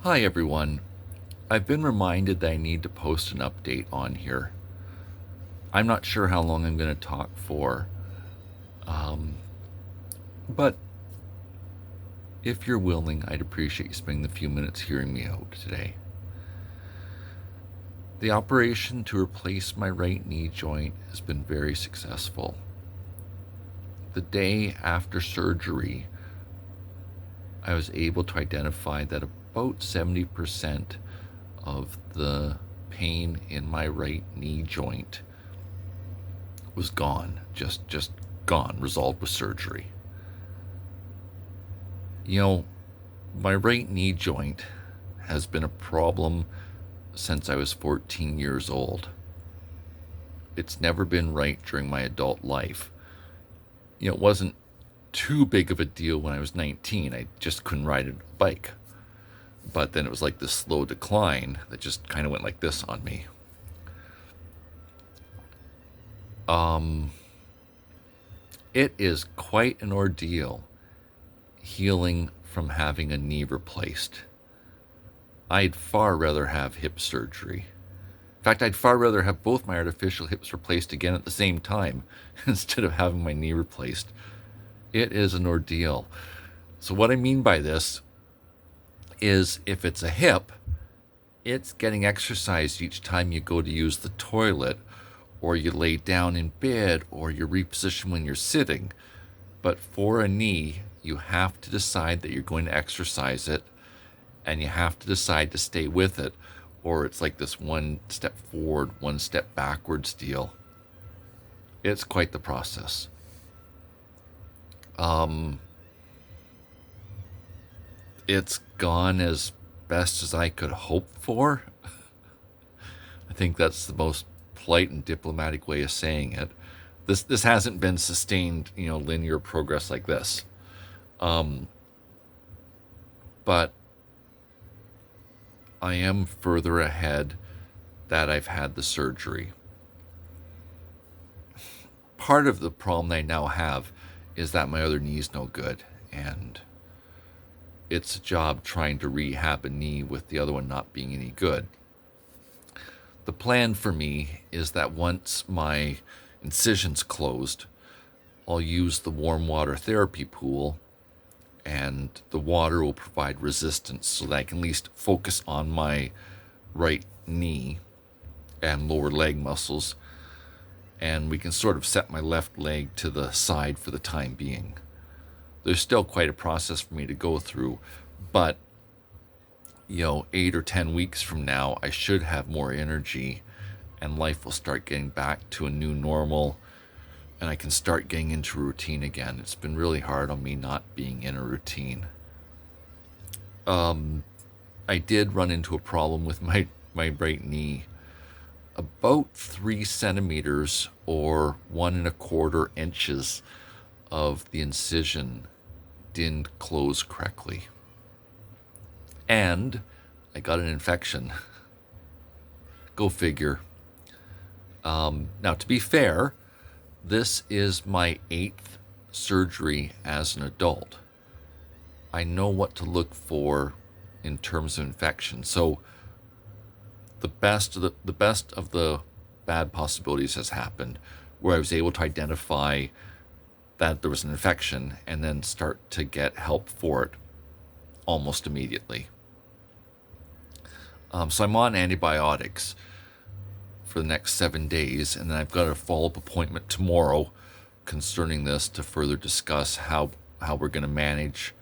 Hi everyone. I've been reminded that I need to post an update on here. I'm not sure how long I'm going to talk for, but if you're willing, I'd appreciate you spending the few minutes hearing me out today. The operation to replace my right knee joint has been very successful. The day after surgery, I was able to identify that about 70% of the pain in my right knee joint was gone, just gone, resolved with surgery. You know, my right knee joint has been a problem since I was 14 years old. It's never been right during my adult life. It wasn't too big of a deal when I was 19. I just couldn't ride a bike. But then it was like this slow decline that just kind of went like this on me. Um, it is quite an ordeal healing from having a knee replaced. I'd far rather have hip surgery. In fact, I'd far rather have both my artificial hips replaced again at the same time instead of having my knee replaced. It is an ordeal. So, what I mean by this is if it's a hip, it's getting exercise each time you go to use the toilet, or you lay down in bed, or you reposition when you're sitting. But for a knee, you have to decide that you're going to exercise it, and you have to decide to stay with it, or it's like this one step forward, one step backwards deal. It's quite the process. Um, it's gone as best as I could hope for. I think that's the most polite and diplomatic way of saying it. This hasn't been sustained, linear progress like this. Um, but I am further ahead that I've had the surgery. Part of the problem I now have is that my other knee's no good, and it's a job trying to rehab a knee with the other one not being any good. The plan for me is that once my incision's closed, I'll use the warm water therapy pool, and the water will provide resistance so that I can at least focus on my right knee and lower leg muscles, and we can sort of set my left leg to the side for the time being. There's still quite a process for me to go through, but 8 or 10 weeks from now, I should have more energy and life will start getting back to a new normal, and I can start getting into routine again. It's been really hard on me not being in a routine. I did run into a problem with my right knee. About 3 centimeters or 1.25 inches of the incision didn't close correctly. And I got an infection. Go figure. Now, to be fair, this is my 8th surgery as an adult. I know what to look for in terms of infection. So the best of the bad possibilities has happened, where I was able to identify that there was an infection and then start to get help for it almost immediately. So I'm on antibiotics for the next 7 days, and then I've got a follow-up appointment tomorrow concerning this to further discuss how we're going to manage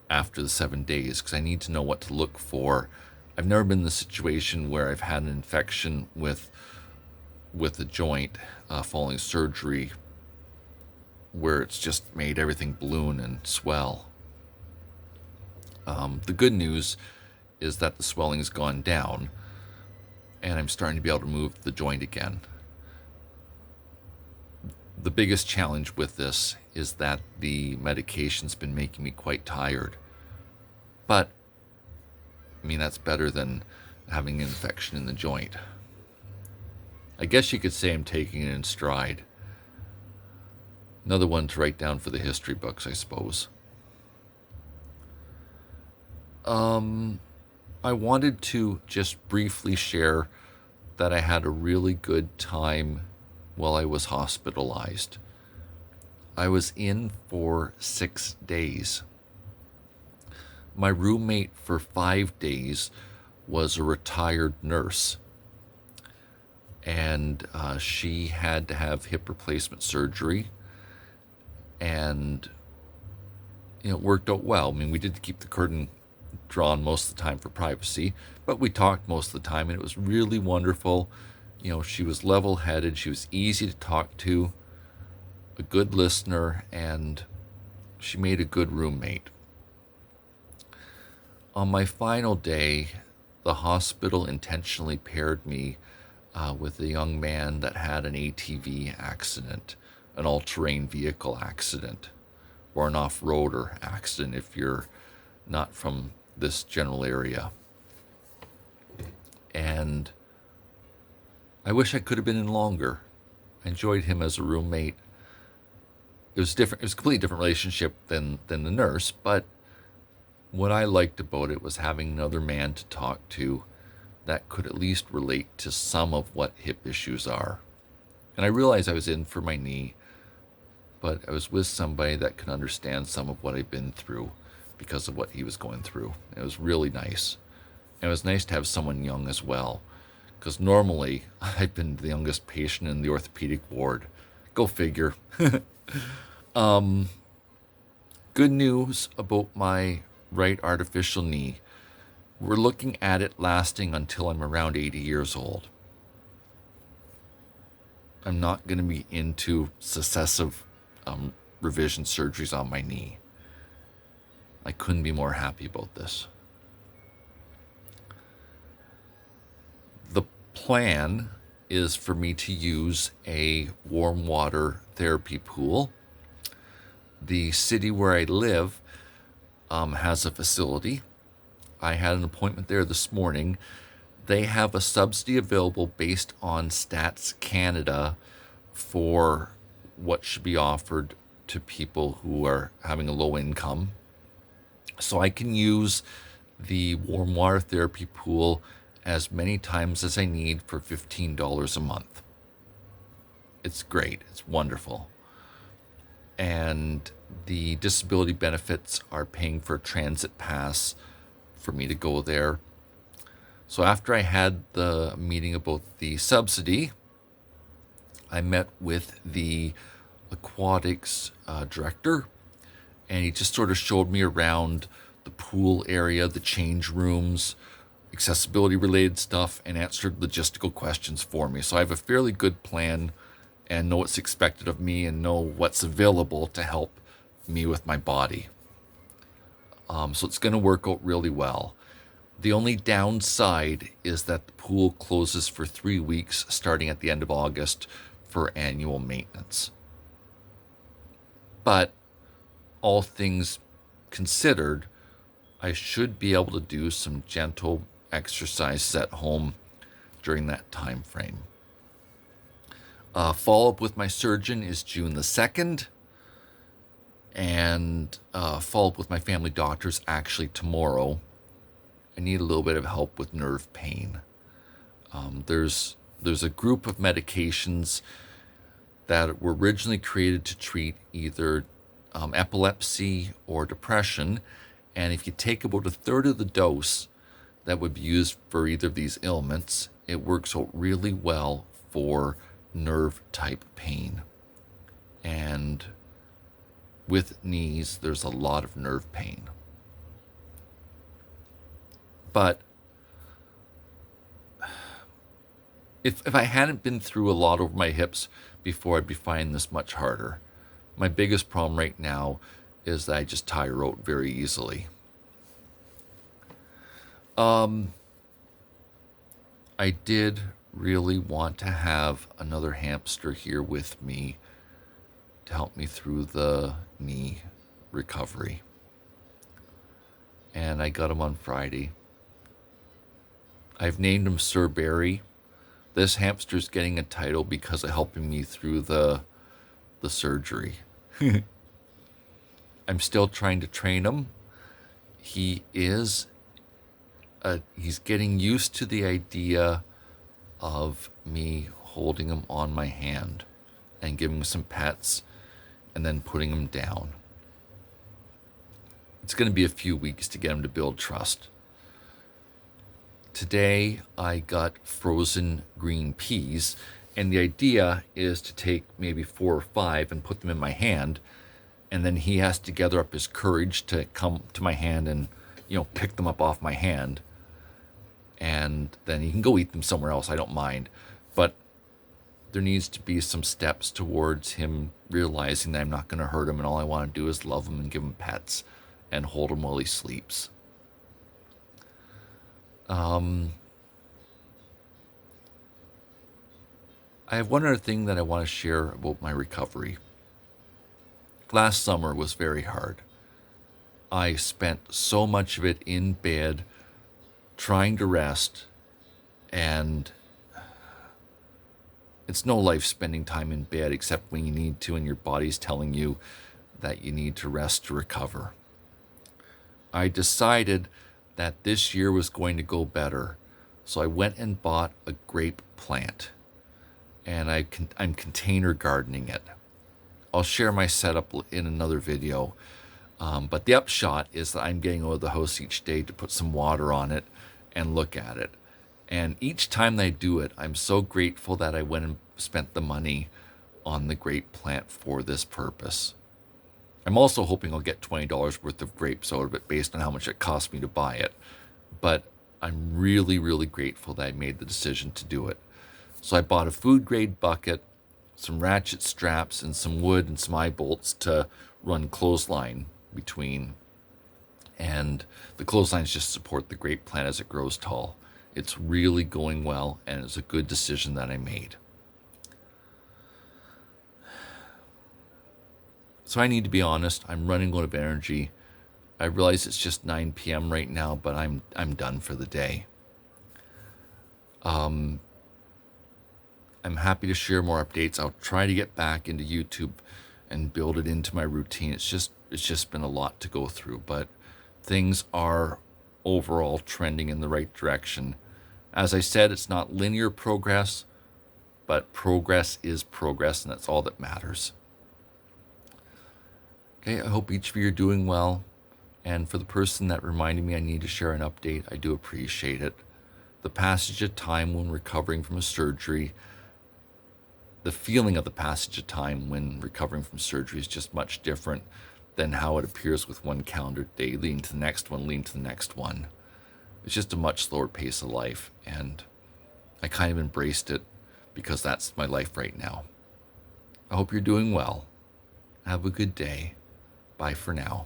after the 7 days, because I need to know what to look for. I've never been in the situation where I've had an infection with a joint following surgery where it's just made everything balloon and swell. The good news is that the swelling's gone down, and I'm starting to be able to move the joint again. The biggest challenge with this is that the medication's been making me quite tired. But, I mean, that's better than having an infection in the joint. I guess you could say I'm taking it in stride. Another one to write down for the history books, I suppose. Um, I wanted to just briefly share that I had a really good time while I was hospitalized. I was in for 6 days. My roommate for 5 days was a retired nurse, and she had to have hip replacement surgery, and it worked out well. I mean, we did keep the curtain drawn most of the time for privacy, but we talked most of the time, and it was really wonderful. She was level headed, she was easy to talk to, a good listener, and she made a good roommate. On my final day, the hospital intentionally paired me with a young man that had an ATV accident, an all terrain vehicle accident, or an off roader accident if you're not from this general area. And I wish I could have been in longer. I enjoyed him as a roommate. It was different. It was a completely different relationship than the nurse, but what I liked about it was having another man to talk to that could at least relate to some of what hip issues are. And I realized I was in for my knee, but I was with somebody that could understand some of what I'd been through because of what he was going through. It was really nice. And it was nice to have someone young as well, because normally I've been the youngest patient in the orthopedic ward. Go figure. Good news about my right artificial knee. We're looking at it lasting until I'm around 80 years old. I'm not going to be into successive revision surgeries on my knee. I couldn't be more happy about this. The plan is for me to use a warm water therapy pool. The city where I live has a facility. I had an appointment there this morning. They have a subsidy available based on Stats Canada for what should be offered to people who are having a low income. So I can use the warm water therapy pool as many times as I need for $15 a month. It's great. It's wonderful. And the disability benefits are paying for a transit pass for me to go there. So after I had the meeting about the subsidy, I met with the aquatics director, and he just sort of showed me around the pool area, the change rooms, accessibility related stuff, and answered logistical questions for me. So I have a fairly good plan and know what's expected of me and know what's available to help me with my body. So it's going to work out really well. The only downside is that the pool closes for 3 weeks starting at the end of August for annual maintenance. But all things considered, I should be able to do some gentle exercises at home during that time frame. Follow-up with my surgeon is June the 2nd, and follow-up with my family doctor is actually tomorrow. I need a little bit of help with nerve pain. There's a group of medications that were originally created to treat either epilepsy or depression, and if you take about a third of the dose that would be used for either of these ailments, it works out really well for nerve type pain. And with knees, there's a lot of nerve pain. But if I hadn't been through a lot over my hips before, I'd be finding this much harder. My biggest problem right now is that I just tire out very easily. I did really want to have another hamster here with me to help me through the knee recovery. And I got him on Friday. I've named him Sir Barry. This hamster's getting a title because of helping me through the surgery. I'm still trying to train him. He is he's getting used to the idea of me holding him on my hand and giving him some pets and then putting him down. It's going to be a few weeks to get him to build trust. Today, I got frozen green peas, and the idea is to take maybe 4 or 5 and put them in my hand, and then he has to gather up his courage to come to my hand and, pick them up off my hand, and then he can go eat them somewhere else. I don't mind, but there needs to be some steps towards him realizing that I'm not going to hurt him, and all I want to do is love him and give him pets and hold him while he sleeps. I have one other thing that I want to share about my recovery. Last summer was very hard. I spent so much of it in bed trying to rest, and it's no life spending time in bed except when you need to and your body's telling you that you need to rest to recover. I decided that this year was going to go better, so I went and bought a grape plant, and I'm container gardening it. I'll share my setup in another video, but the upshot is that I'm getting out of the house each day to put some water on it and look at it. And each time that I do it, I'm so grateful that I went and spent the money on the grape plant for this purpose. I'm also hoping I'll get $20 worth of grapes out of it based on how much it cost me to buy it. But I'm really, really grateful that I made the decision to do it. So I bought a food grade bucket, some ratchet straps, and some wood and some eye bolts to run clothesline between. And the clotheslines just support the grape plant as it grows tall. It's really going well, and it's a good decision that I made. So I need to be honest, I'm running out of energy. I realize it's just 9 p.m. right now, but I'm done for the day. I'm happy to share more updates. I'll try to get back into YouTube and build it into my routine. It's just been a lot to go through, but things are overall trending in the right direction. As I said, it's not linear progress, but progress is progress, and that's all that matters. Okay, I hope each of you are doing well. And for the person that reminded me I need to share an update, I do appreciate it. The passage of time when recovering from a surgery, the feeling of the passage of time when recovering from surgery is just much different than how it appears with one calendar day, leading to the next one, leading to the next one. It's just a much slower pace of life, and I kind of embraced it because that's my life right now. I hope you're doing well. Have a good day. Bye for now.